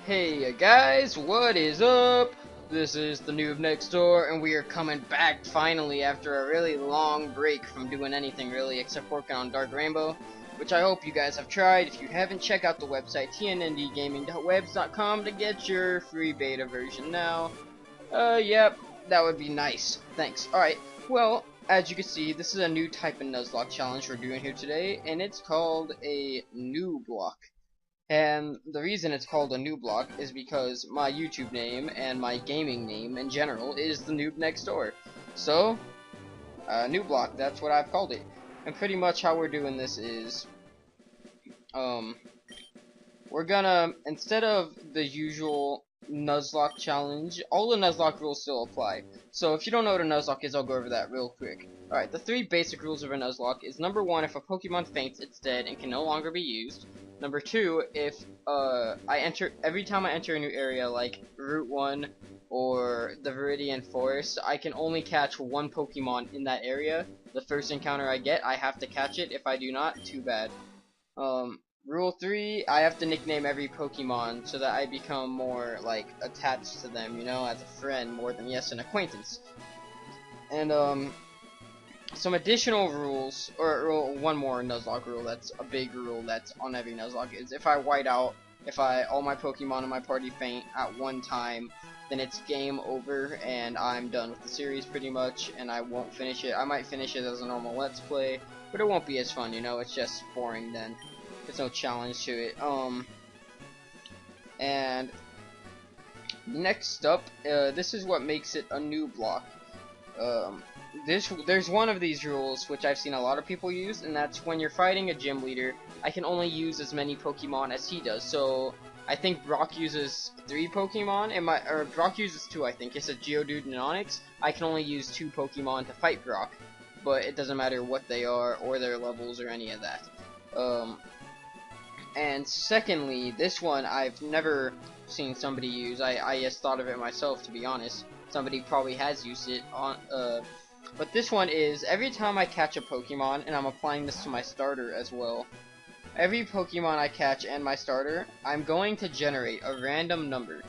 Hey guys, what is up? This is the Noob Next Door, and we are coming back finally after a really long break from doing anything really except working on Dark Rainbow, which I hope you guys have tried. If you haven't, check out the website tnnndgaming.webs.com to get your free beta version now. Yep, that would be nice. Thanks. Alright, well, as you can see, this is a new type of Nuzlocke challenge we're doing here today, and it's called a NOOBLOCKE. And the reason it's called a NOOBLOCKE is because my YouTube name and my gaming name in general is the Noob Next Door. So, NOOBLOCKE, that's what I've called it. And pretty much how we're doing this is, we're gonna, instead of the usual Nuzlocke challenge, all the Nuzlocke rules still apply. So if you don't know what a Nuzlocke is, I'll go over that real quick. Alright, the three basic rules of a Nuzlocke is number 1, if a Pokemon faints, it's dead and can no longer be used. Number 2, if every time I enter a new area like Route 1 or the Viridian Forest, I can only catch one Pokemon in that area. The first encounter I get, I have to catch it. If I do not, too bad. Rule 3, I have to nickname every Pokemon so that I become more, like, attached to them, you know, as a friend more than, yes, an acquaintance. And, some additional rules, or one more Nuzlocke rule that's a big rule that's on every Nuzlocke is if I white out, if all my Pokemon in my party faint at one time, then it's game over and I'm done with the series pretty much, and I won't finish it. I might finish it as a normal Let's Play, but it won't be as fun, you know, it's just boring then. There's no challenge to it. And next up, this is what makes it a NOOBLOCKE. There's one of these rules which I've seen a lot of people use, and that's when you're fighting a gym leader, I can only use as many Pokemon as he does. So I think Brock uses 3 Pokemon, or Brock uses 2. I think it's a Geodude and Onix. I can only use 2 Pokemon to fight Brock, but it doesn't matter what they are or their levels or any of that. And secondly, this one I've never seen somebody use. I just thought of it myself, to be honest. Somebody probably has used it on but this one is every time I catch a Pokemon, and I'm applying this to my starter as well. Every Pokemon I catch and my starter, I'm going to generate a random number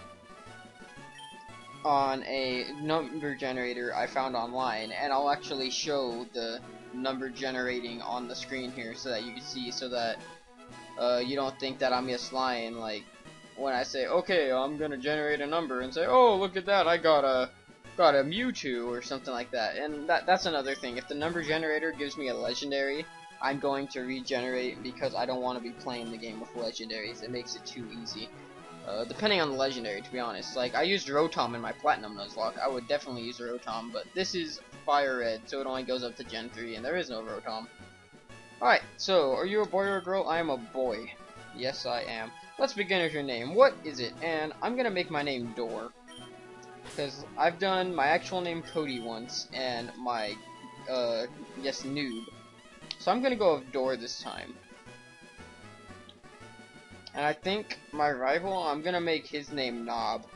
on a number generator I found online, and I'll actually show the number generating on the screen here so that you can see, so that you don't think that I'm just lying, like when I say, okay, I'm gonna generate a number and say, oh, look at that, I got a Mewtwo or something like that. And that's another thing. If the number generator gives me a legendary, I'm going to regenerate because I don't want to be playing the game with legendaries. It makes it too easy. Depending on the legendary, to be honest. Like, I used Rotom in my Platinum Nuzlocke. I would definitely use Rotom, but this is Fire Red, so it only goes up to Gen 3, and there is no Rotom. Alright, so, are you a boy or a girl? I am a boy. Yes, I am. Let's begin with your name. What is it? And I'm gonna make my name Door, because I've done my actual name Cody once, and my, yes, Noob. So I'm gonna go with Door this time. And I think my rival, I'm gonna make his name Knob.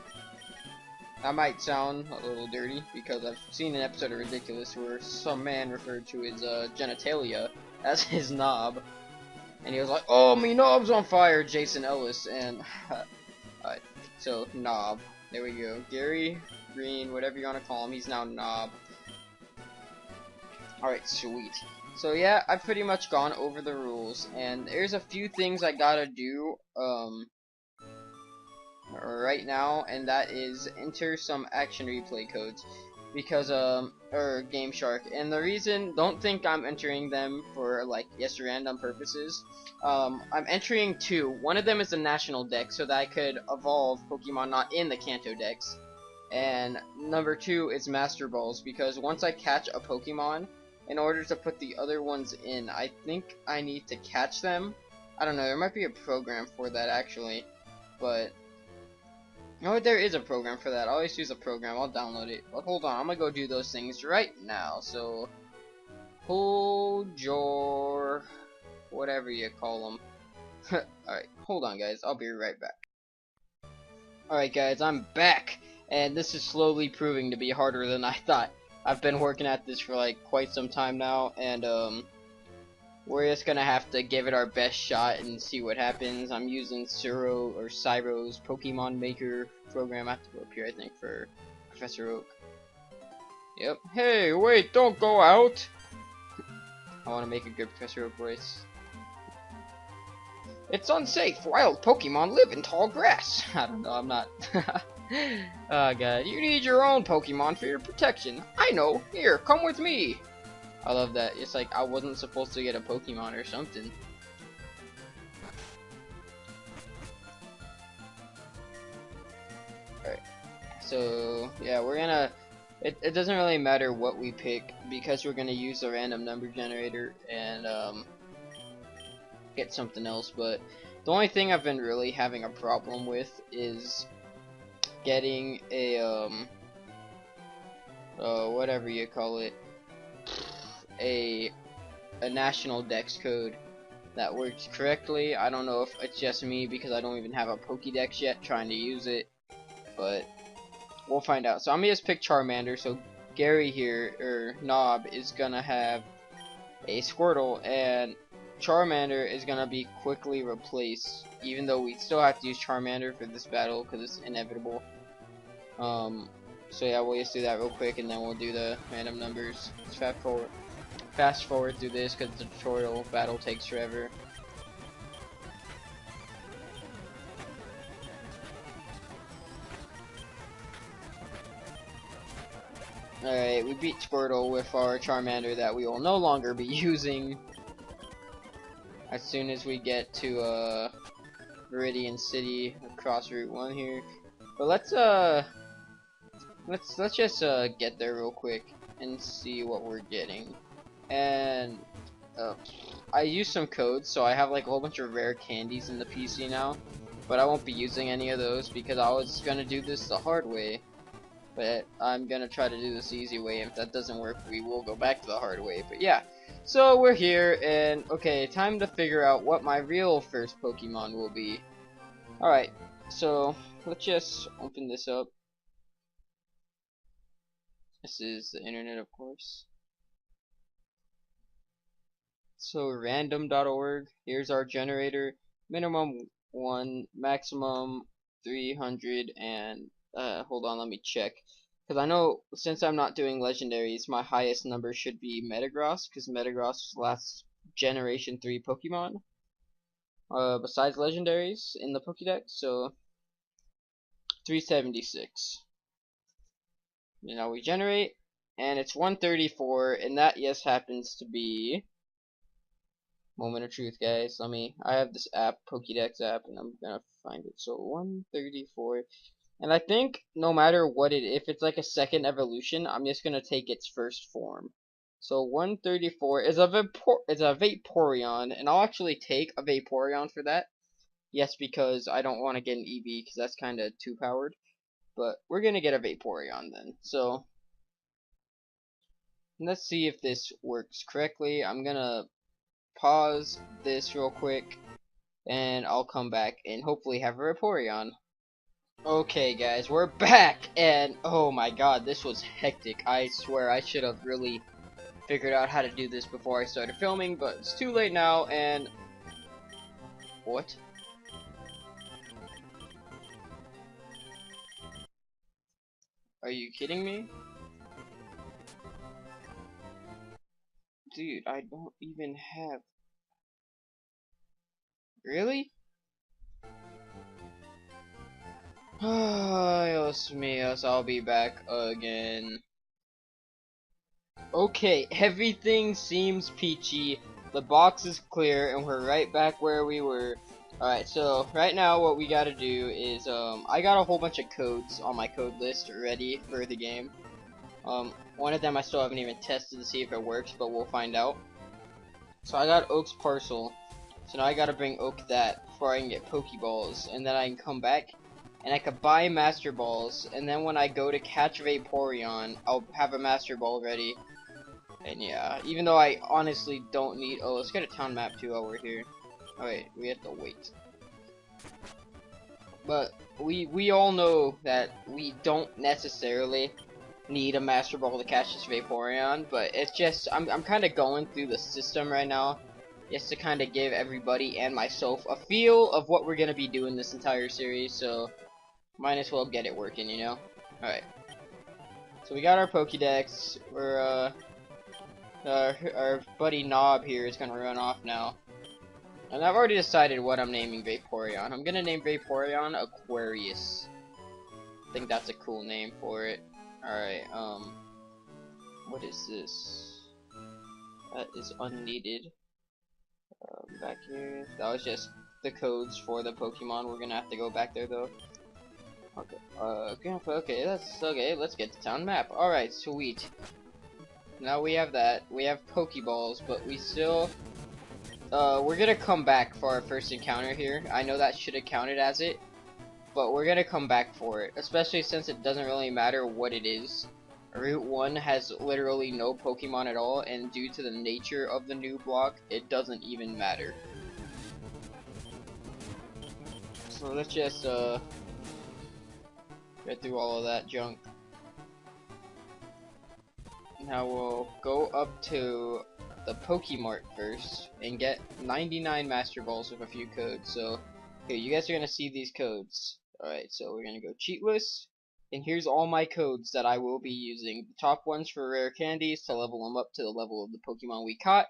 That might sound a little dirty, because I've seen an episode of Ridiculous where some man referred to his, genitalia as his knob. And he was like, oh, me knob's on fire, Jason Ellis, and, alright, so, Knob. There we go. Gary, Green, whatever you want to call him, he's now Knob. Alright, sweet. So yeah, I've pretty much gone over the rules, and there's a few things I gotta do, right now, and that is enter some action replay codes. Because, or Game Shark, and the reason, don't think I'm entering them for, like, yes, random purposes. I'm entering 2. One of them is the National Dex, so that I could evolve Pokemon not in the Kanto Dex. And number 2 is Master Balls, because once I catch a Pokemon, in order to put the other ones in, I think I need to catch them. I don't know, there might be a program for that, actually, but no, there is a program for that. I'll always use a program. I'll download it. But hold on, I'm gonna go do those things right now. So, hold your whatever you call them. Alright, hold on, guys. I'll be right back. Alright, guys, I'm back. And this is slowly proving to be harder than I thought. I've been working at this for like quite some time now, and we're just gonna have to give it our best shot and see what happens. I'm using Cyro's Pokemon Maker program. I have to go up here, I think, for Professor Oak. Yep. Hey, wait, don't go out! I want to make a good Professor Oak voice. It's unsafe. Wild Pokemon live in tall grass. I don't know, I'm not. Oh god. You need your own Pokemon for your protection. I know. Here, come with me. I love that. It's like I wasn't supposed to get a Pokemon or something. Alright. So, yeah, we're gonna... It doesn't really matter what we pick because we're gonna use a random number generator and, get something else, but the only thing I've been really having a problem with is getting a, whatever you call it, a national dex code that works correctly. I don't know if it's just me because I don't even have a Pokedex yet trying to use it, but we'll find out. So I'm gonna just pick Charmander, so Gary here, or Knob, is gonna have a Squirtle, and Charmander is gonna be quickly replaced, even though we still have to use Charmander for this battle because it's inevitable. So yeah, we'll just do that real quick, and then we'll do the random numbers. Let's fast forward through this because the tutorial battle takes forever. Alright, we beat Squirtle with our Charmander that we will no longer be using as soon as we get to Viridian City across Route 1 here. But let's just get there real quick and see what we're getting. And I used some codes, so I have like a whole bunch of rare candies in the PC now, but I won't be using any of those because I was gonna do this the hard way. But I'm gonna try to do this the easy way. If that doesn't work, we will go back to the hard way. But yeah, so we're here, and okay, time to figure out what my real first Pokemon will be. Alright, so let's just open this up. This is the internet, of course. So random.org, here's our generator. Minimum 1, maximum 300, and hold on, let me check. Because I know since I'm not doing legendaries, my highest number should be Metagross, because Metagross last generation 3 Pokemon. Besides legendaries in the Pokedex, so 376. You know, we generate, and it's 134, and that yes happens to be moment of truth, guys. I have this app, Pokedex app, and I'm gonna find it. So 134. And I think no matter what if it's like a second evolution, I'm just gonna take its first form. So 134 is a Vaporeon, and I'll actually take a Vaporeon for that. Yes, because I don't want to get an EV because that's kind of too powered. But we're gonna get a Vaporeon then. So let's see if this works correctly. I'm gonna pause this real quick, and I'll come back and hopefully have a Vaporeon. Okay guys, we're back, and oh my god, this was hectic. I swear I should have really figured out how to do this before I started filming, but it's too late now. And what? Are you kidding me? Dude, I don't even have... Really? Dios míos, I'll be back again. Okay, everything seems peachy. The box is clear, and we're right back where we were. Alright, so right now what we gotta do is, I got a whole bunch of codes on my code list ready for the game. One of them I still haven't even tested to see if it works, but we'll find out. So I got Oak's parcel, so now I gotta bring Oak that before I can get Pokeballs, and then I can come back, and I could buy Master Balls, and then when I go to catch Vaporeon, I'll have a Master Ball ready. And yeah, even though I honestly don't need... Oh, let's get a town map too while we're here. Oh wait, we have to wait. But we all know that we don't necessarily need a Master Ball to catch this Vaporeon, but it's just I'm kind of going through the system right now just to kind of give everybody and myself a feel of what we're gonna be doing this entire series. So might as well get it working, you know. All right. So we got our Pokedex. We're our buddy Knob here is gonna run off now. And I've already decided what I'm naming Vaporeon. I'm gonna name Vaporeon Aquarius. I think that's a cool name for it. Alright, what is this? That is unneeded. Back here. That was just the codes for the Pokemon. We're gonna have to go back there though. Okay, okay, that's okay. Let's get the town map. Alright, sweet. Now we have that. We have Pokeballs, but we still we're gonna come back for our first encounter here. I know that should have counted as it, but we're gonna come back for it, especially since it doesn't really matter what it is. Route 1 has literally no Pokemon at all, and due to the nature of the new block, it doesn't even matter. So let's just get through all of that junk. Now we'll go up to the Pokemart first and get 99 Master Balls with a few codes. So, okay, you guys are gonna see these codes. Alright, so we're gonna go cheat list, and here's all my codes that I will be using. The top ones for rare candies to level them up to the level of the Pokemon we caught.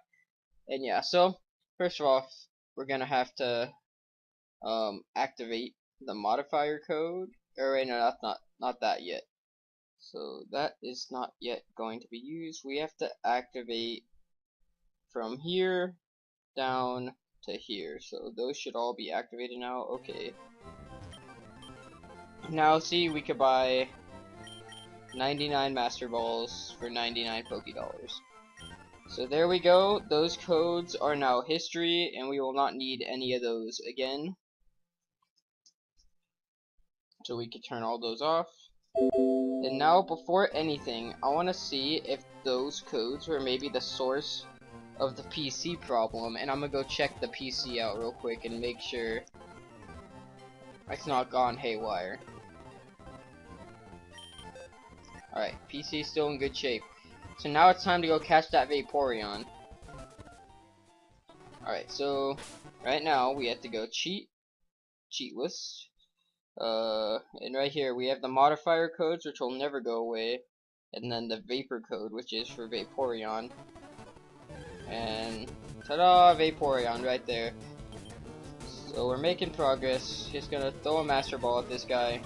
And yeah, so first of all, we're gonna have to activate the modifier code. Or wait, no, that's not that yet. So that is not yet going to be used. We have to activate from here down to here. So those should all be activated now. Okay. Now see, we could buy 99 Master Balls for 99 Pokédollars. So there we go. Those codes are now history, and we will not need any of those again. So we can turn all those off. And now, before anything, I want to see if those codes were maybe the source of the PC problem, and I'm gonna go check the PC out real quick and make sure it's not gone haywire. Alright, PC is still in good shape. So now it's time to go catch that Vaporeon. Alright, so right now we have to go cheat list. And right here we have the modifier codes, which will never go away, and then the vapor code, which is for Vaporeon. And ta-da, Vaporeon right there. So we're making progress. Just gonna throw a Master Ball at this guy.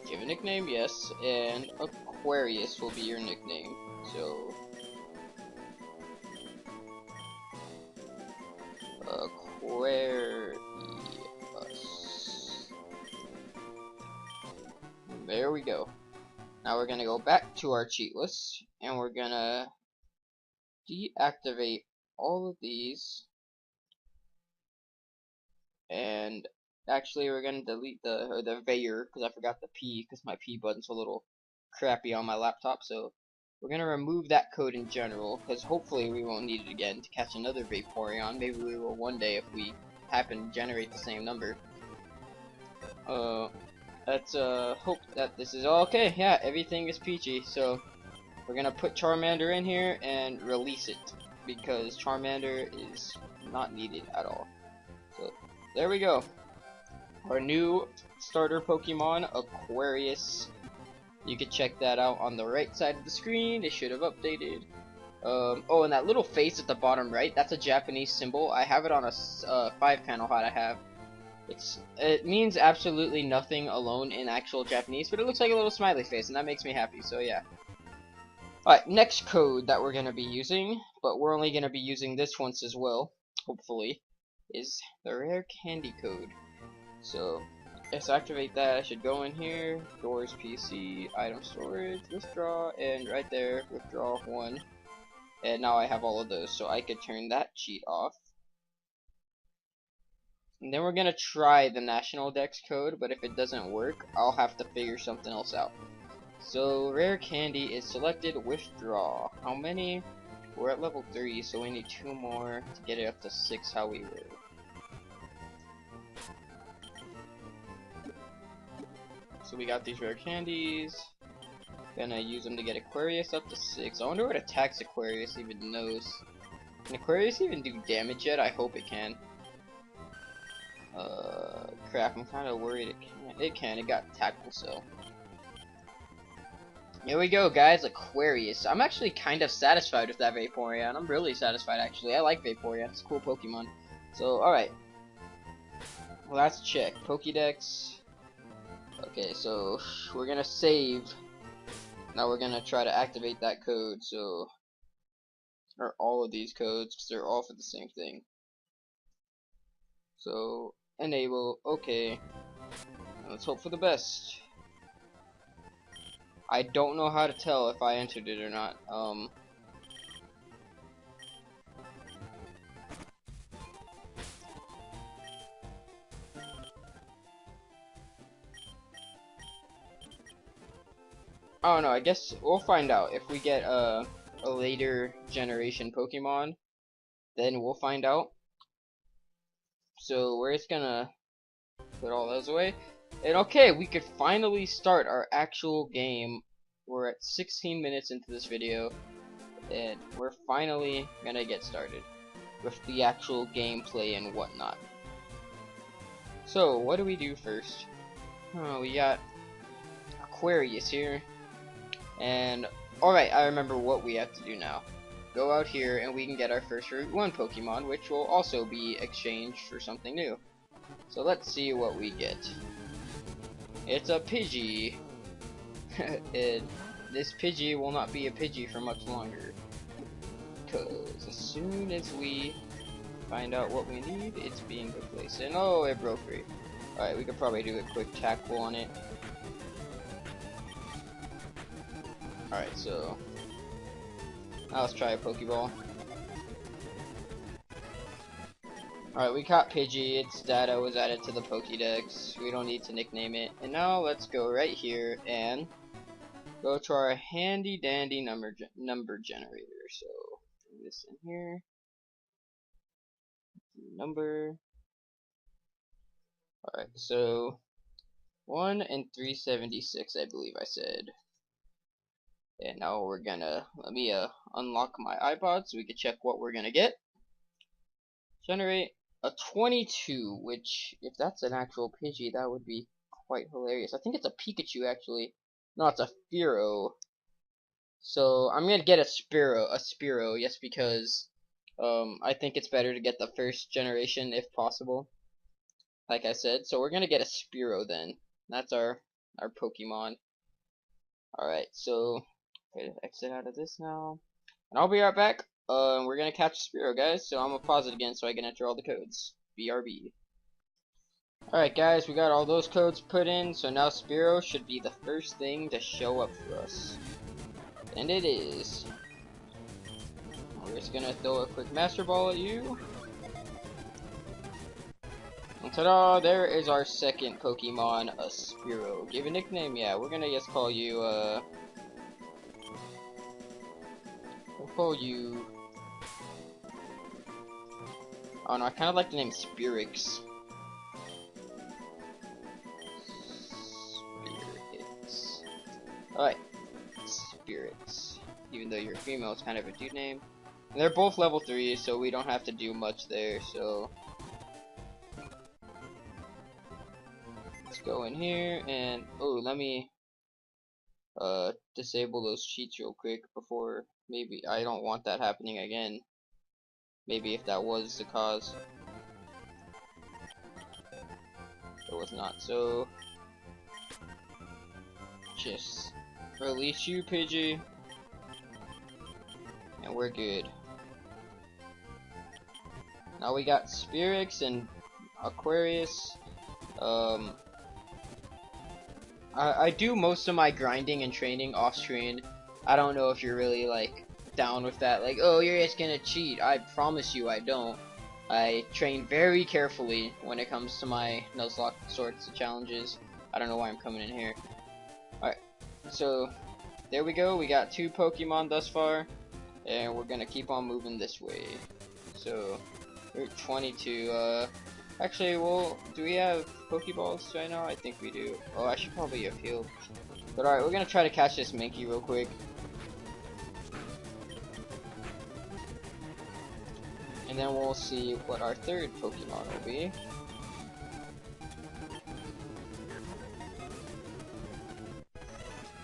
Give a nickname, yes, and Aquarius will be your nickname. So Aquarius. There we go. Now we're gonna go back to our cheat list, and we're gonna deactivate all of these, and actually we're gonna delete the Vayer, because I forgot the P, because my P button's a little crappy on my laptop. So we're gonna remove that code in general, because hopefully we won't need it again to catch another Vaporeon. Maybe we will one day if we happen to generate the same number. Let's hope that this is all okay. Yeah, everything is peachy. So we're gonna put Charmander in here and release it, because Charmander is not needed at all. So there we go. Our new starter Pokemon, Aquarius. You can check that out on the right side of the screen. It should have updated. Oh, and that little face at the bottom right, that's a Japanese symbol. I have it on a 5-panel hat I have. It means absolutely nothing alone in actual Japanese, but it looks like a little smiley face, and that makes me happy, so yeah. Alright, next code that we're going to be using, but we're only going to be using this once as well, hopefully, is the rare candy code. So let's activate that. I should go in here, doors, PC, item storage, withdraw, and right there, withdraw 1. And now I have all of those, so I could turn that cheat off. And then we're gonna try the National Dex code, but if it doesn't work, I'll have to figure something else out. So rare candy is selected, withdraw. How many? We're at level 3, so we need 2 more to get it up to 6 how we were. So we got these rare candies. Gonna use them to get Aquarius up to 6. I wonder what attacks Aquarius even knows. Can Aquarius even do damage yet? I hope it can. Crap, I'm kind of worried it can. It can. It got Tackle Cell. Here we go, guys. Aquarius. I'm actually kind of satisfied with that Vaporeon. I'm really satisfied, actually. I like Vaporeon. It's a cool Pokemon. So, alright. Well, let's check. Pokedex. Okay, so we're gonna save. Now we're gonna try to activate that code. So, or all of these codes, because they're all for the same thing. So, enable. Okay. Let's hope for the best. I don't know how to tell if I entered it or not. I don't know. I guess we'll find out if we get a later generation Pokemon. Then we'll find out. So we're just gonna put all those away. And okay, we could finally start our actual game. We're at 16 minutes into this video, and we're finally gonna get started with the actual gameplay and whatnot. So, what do we do first? Oh, we got Aquarius here. And, alright, I remember what we have to do now. Go out here and we can get our first Route 1 Pokemon, which will also be exchanged for something new. So let's see what we get. It's a Pidgey. This Pidgey will not be a Pidgey for much longer. Because as soon as we find out what we need, it's being replaced. And oh, it broke free. Alright, we could probably do a quick tackle on it. Alright, so now let's try a Pokeball. Alright, we caught Pidgey. Its data was added to the Pokedex. We don't need to nickname it. And now let's go right here and go to our handy dandy number generator. So bring this in here. Number. Alright, so 1 and 376, I believe I said. And now we're gonna, let me unlock my iPod so we can check what we're gonna get. Generate a 22, which, if that's an actual Pidgey, that would be quite hilarious. I think it's a Pikachu, actually. No, it's a Fearow. So, I'm gonna get a Spearow, yes, because, I think it's better to get the first generation, if possible. Like I said, so we're gonna get a Spearow then. That's our Pokemon. Alright, so okay, exit out of this now. And I'll be right back. We're gonna catch a Spearow, guys, so I'm gonna pause it again so I can enter all the codes. BRB. Alright guys, we got all those codes put in, so now Spearow should be the first thing to show up for us. And it is. We're just gonna throw a quick Master Ball at you. And ta-da! There is our second Pokemon, a Spearow. Give a nickname? Yeah, we're gonna just call you, we'll call you... Oh no, I kinda like the name Spirix. Alright. Spirix. Even though you're female, it's kind of a dude name. And they're both level 3, so we don't have to do much there, so... Let's go in here, and... Oh, let me... disable those cheats real quick before... Maybe... I don't want that happening again. Maybe if that was the cause. It was not, so... Just... Release you, Pidgey. And we're good. Now we got Spirix and Aquarius. I do most of my grinding and training off screen. I don't know if you're really like down with that. Like, oh, you're just gonna cheat. I promise you I don't. I train very carefully when it comes to my Nuzlocke sorts of challenges. I don't know why I'm coming in here. Alright, so there we go. We got 2 Pokemon thus far. And we're gonna keep on moving this way. So, Route 22, actually, well, do we have Pokeballs right now? I think we do. Oh, I should probably have healed. But alright, we're gonna try to catch this Minky real quick. And then we'll see what our third Pokemon will be.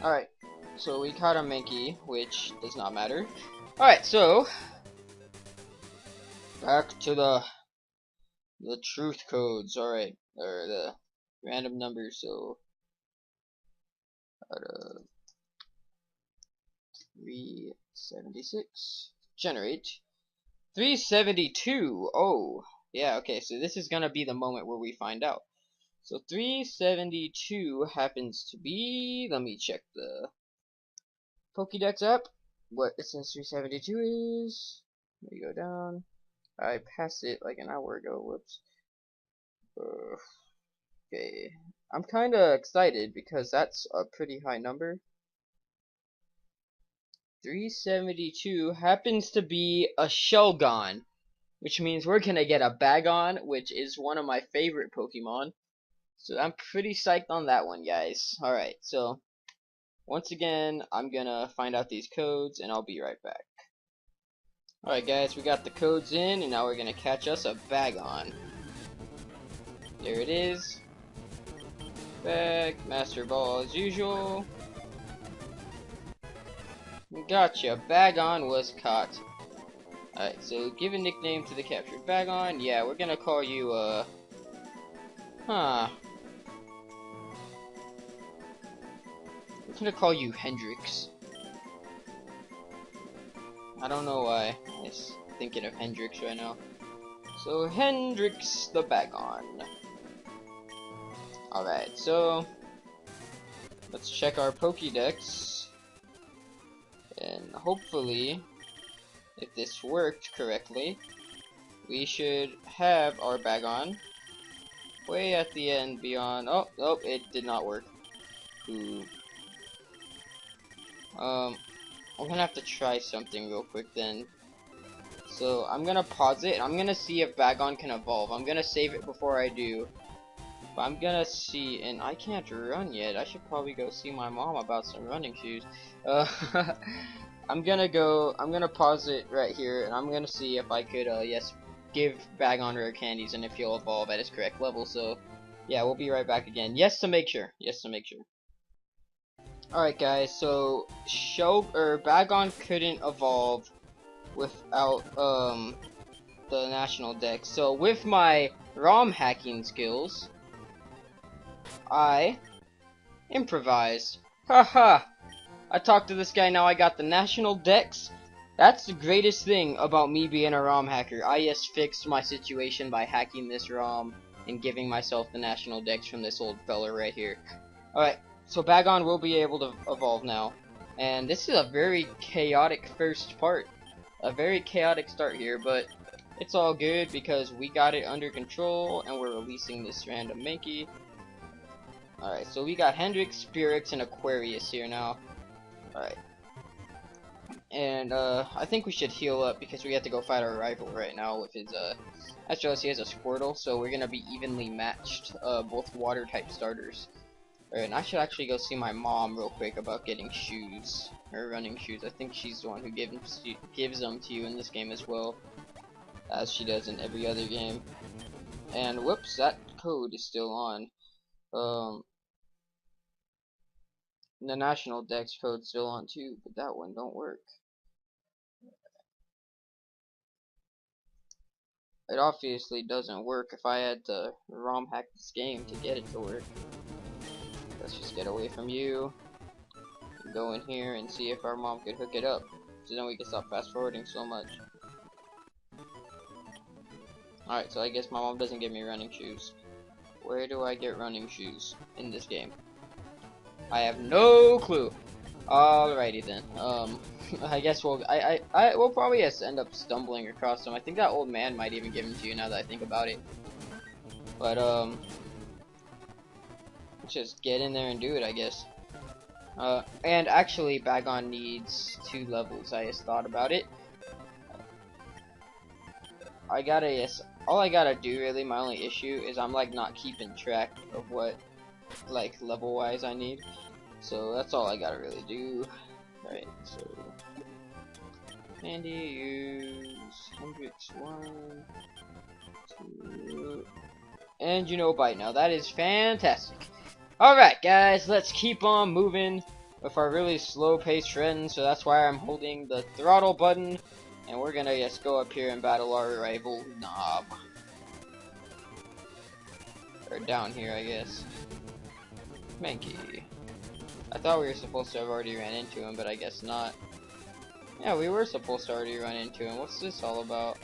Alright, so we caught a Minky, which does not matter. Alright, so back to the truth codes. Alright, or the random numbers. So out of 376, generate 372. Oh, yeah, okay, so this is gonna be the moment where we find out. So 372 happens to be, let me check the Pokedex app. What it says 372 is, let me go down. I passed it like an hour ago, whoops. Okay, I'm kinda excited because that's a pretty high number. 372 happens to be a Shelgon, which means we're gonna get a Bagon, which is one of my favorite Pokemon. So I'm pretty psyched on that one, guys. Alright, so once again, I'm gonna find out these codes and I'll be right back. Alright guys, we got the codes in and now we're gonna catch us a Bagon. There it is. Bag, Master Ball as usual. Gotcha, Bagon was caught. Alright, so give a nickname to the captured Bagon. Yeah, we're gonna call you, we're gonna call you Hendrix. I don't know why. I'm just thinking of Hendrix right now. So, Hendrix the Bagon. Alright, so let's check our Pokedex. And hopefully, if this worked correctly, we should have our Bagon way at the end beyond. Oh, nope, it did not work. Ooh. I'm gonna have to try something real quick then. So I'm gonna pause it and I'm gonna see if Bagon can evolve. I'm gonna save it before I do. But I'm gonna see, and I can't run yet. I should probably go see my mom about some running shoes. I'm gonna pause it right here and I'm gonna see if I could, yes, give Bagon rare candies and if he'll evolve at his correct level. So yeah, we'll be right back again. Yes to make sure. Yes to make sure. Alright guys, so Bagon couldn't evolve without the national dex. So with my ROM hacking skills, I improvised. Haha! I talked to this guy, now I got the national dex. That's the greatest thing about me being a ROM hacker. I just fixed my situation by hacking this ROM and giving myself the national dex from this old fella right here. Alright, so Bagon will be able to evolve now. And this is a very chaotic first part. A very chaotic start here, but it's all good because we got it under control and we're releasing this random Minky. Alright, so we got Hendrix, Spirix, and Aquarius here now. Alright. And I think we should heal up because we have to go fight our rival right now with his actually he has a Squirtle, so we're gonna be evenly matched, both water type starters. Alright, and I should actually go see my mom real quick about getting shoes, or running shoes. I think she's the one who gives them to you in this game as well, as she does in every other game. And whoops, that code is still on. The national dex code's still on too, but that one don't work. It obviously doesn't work if I had to ROM hack this game to get it to work. Let's just get away from you. Go in here and see if our mom could hook it up. So then we can stop fast forwarding so much. Alright, so I guess my mom doesn't give me running shoes. Where do I get running shoes in this game? I have no clue. Alrighty then. I guess we'll we'll probably just end up stumbling across them. I think that old man might even give them to you now that I think about it. But let's just get in there and do it, I guess. And actually Bagon needs 2 levels. I just thought about it. All I gotta do really, my only issue is I'm like not keeping track of what like level wise I need. So that's all I gotta really do. Alright, so Mandy, use Hendrix 1, 2, and you know bite now. That is fantastic. Alright guys, let's keep on moving with our really slow paced run, so that's why I'm holding the throttle button, and we're gonna just go up here and battle our rival Knob. Or down here, I guess. Mankey. I thought we were supposed to have already ran into him, but I guess not. Yeah, we were supposed to already run into him. What's this all about?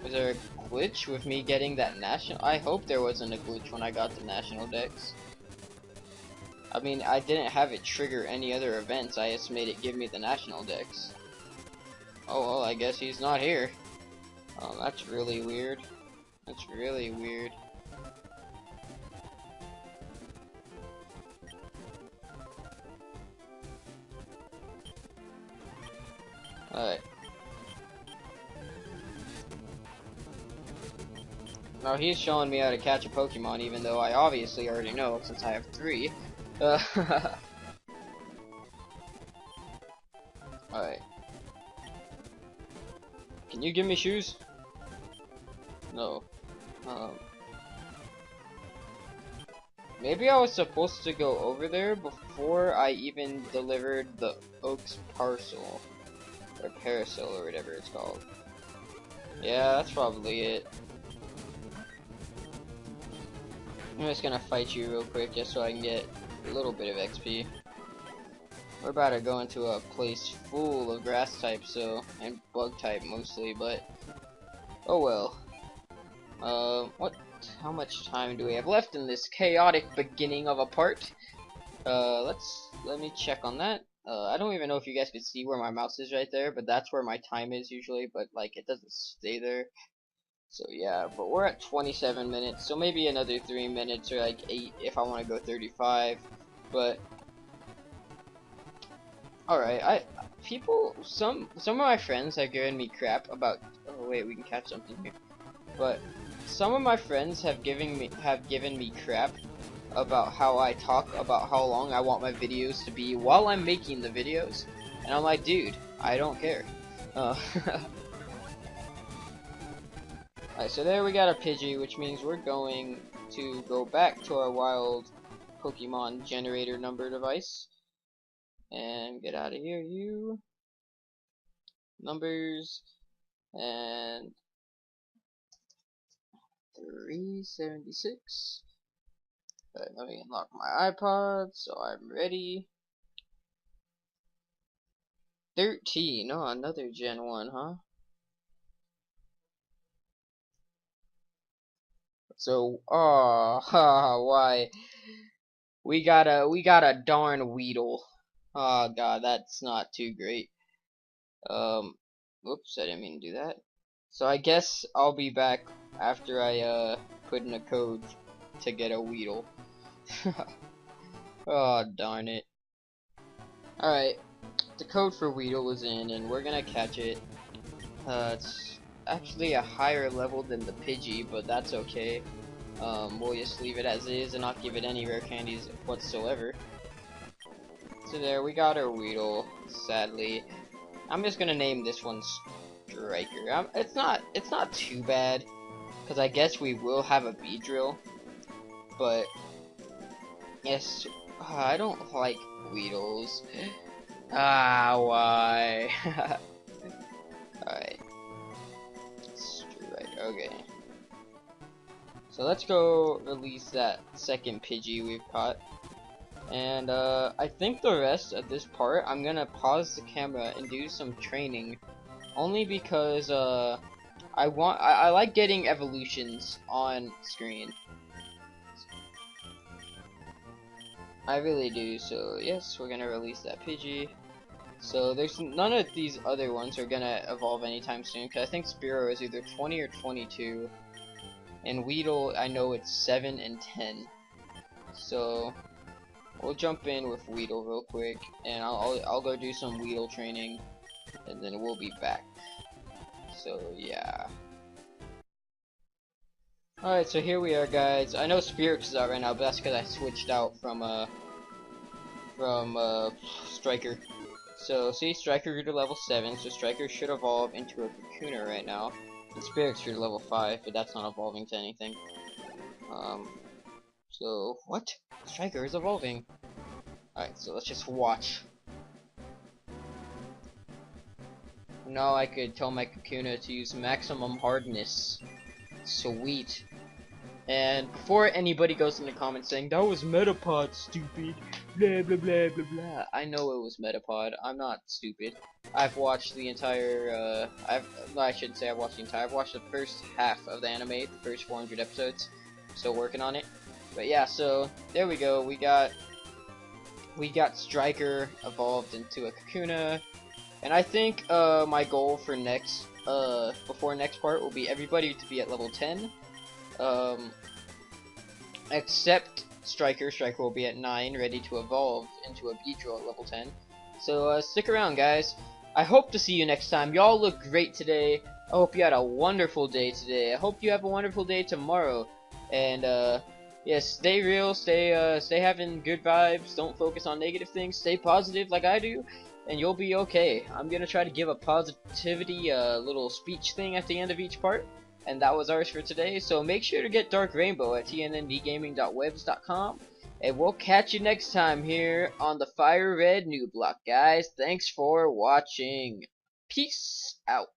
Was there a glitch with me getting that national? I hope there wasn't a glitch when I got the national dex. I mean, I didn't have it trigger any other events. I just made it give me the national dex. Oh well, I guess he's not here. Oh, that's really weird. That's really weird. Alright. Now he's showing me how to catch a Pokemon, even though I obviously already know since I have 3. Alright. Can you give me shoes? No. Maybe I was supposed to go over there before I even delivered the Oak's parcel. Or parasol, or whatever it's called. Yeah, that's probably it. I'm just gonna fight you real quick just so I can get a little bit of XP. We're about to go into a place full of grass type, so, and bug type mostly, but oh well. How much time do we have left in this chaotic beginning of a part? Let me check on that. I don't even know if you guys could see where my mouse is right there, but that's where my time is usually, but like it doesn't stay there. So yeah, but we're at 27 minutes, so maybe another 3 minutes or like 8 if I want to go 35. But alright, some of my friends have given me crap about. Oh wait, we can catch something here. But some of my friends have given me crap about how I talk about how long I want my videos to be while I'm making the videos, and I'm like, dude, I don't care. Alright, so there we got a Pidgey, which means we're going to go back to our wild Pokemon generator number device and get out of here, you numbers, and 376. Alright, let me unlock my iPod, so I'm ready. 13, oh, another Gen 1, huh? So, oh, why? We got a darn Weedle. Oh god, that's not too great. Whoops, I didn't mean to do that. So I guess I'll be back after I put in a code to get a Weedle. Oh darn it. Alright, the code for Weedle is in, and we're gonna catch it. It's actually a higher level than the Pidgey, but that's okay. We'll just leave it as is and not give it any rare candies whatsoever. So there, we got our Weedle, sadly. I'm just gonna name this one Striker. It's not too bad, because I guess we will have a Beedrill, but yes, I don't like Weedles. Why? Alright. Striker, okay. So let's go release that second Pidgey we've caught. And I think the rest of this part, I'm gonna pause the camera and do some training, only because I like getting evolutions on screen. I really do. So yes, we're gonna release that Pidgey. So there's none of these other ones are gonna evolve anytime soon, because I think Spearow is either 20 or 22, and Weedle I know it's 7 and 10. So we'll jump in with Weedle real quick, and I'll go do some Weedle training, and then we'll be back. So yeah. Alright, so here we are, guys. I know Spirix is out right now, but that's because I switched out from Striker. So, see, Striker grew to level 7, so Striker should evolve into a Kakuna right now. And Spirix grew to level 5, but that's not evolving to anything. So, what? Striker is evolving. Alright, so let's just watch. Now I could tell my Kakuna to use maximum hardness. Sweet. And before anybody goes in the comments saying, that was Metapod, stupid, blah blah blah blah blah, I know it was Metapod, I'm not stupid. I've watched the entire, no, I shouldn't say I've watched the entire, I've watched the first half of the anime, the first 400 episodes, still working on it. But yeah, so, there we go, we got Striker evolved into a Kakuna, and I think, my goal for before next part will be everybody to be at level 10. Except Striker. Striker will be at 9, ready to evolve into a Beedrill at level 10. So stick around, guys. I hope to see you next time. Y'all look great today. I hope you had a wonderful day today. I hope you have a wonderful day tomorrow. And yeah, stay real. Stay having good vibes. Don't focus on negative things. Stay positive like I do, and you'll be okay. I'm gonna try to give a positivity little speech thing at the end of each part. And that was ours for today, so make sure to get Dark Rainbow at tnndgaming.webs.com, and we'll catch you next time here on the Fire Red Noob Block, guys. Thanks for watching. Peace out.